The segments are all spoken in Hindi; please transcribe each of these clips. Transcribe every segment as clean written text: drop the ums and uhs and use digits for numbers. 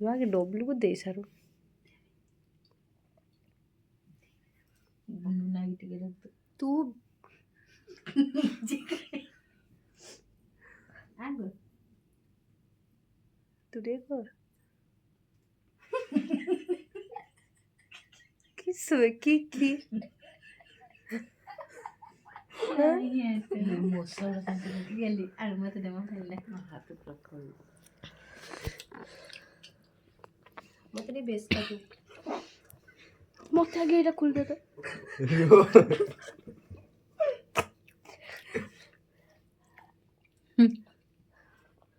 आगे डब्लू को दे सारू तू तू देखो किस की मत नहीं बेचता तू मत आगे इधर खुल देता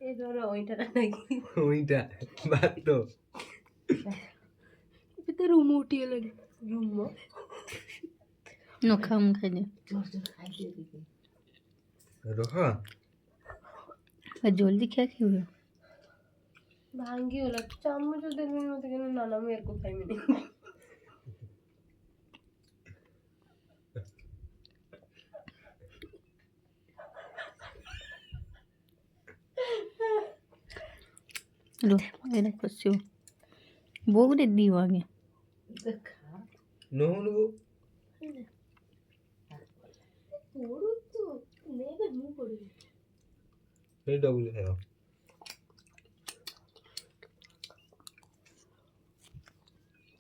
ये जो ओइटा नहीं ओइटा बात तो इधर रूम उठी है लगे रूम नो खाम खाई दे रहा जल्दी क्या क्यों हुआ भांगी होला चामच जो दिन में होते हैं नाना मेरे को खाई में नहीं लो ये कुछ बोग दे दी आगे नो नो तो नहीं कर मुंह पड़ी ये डबल है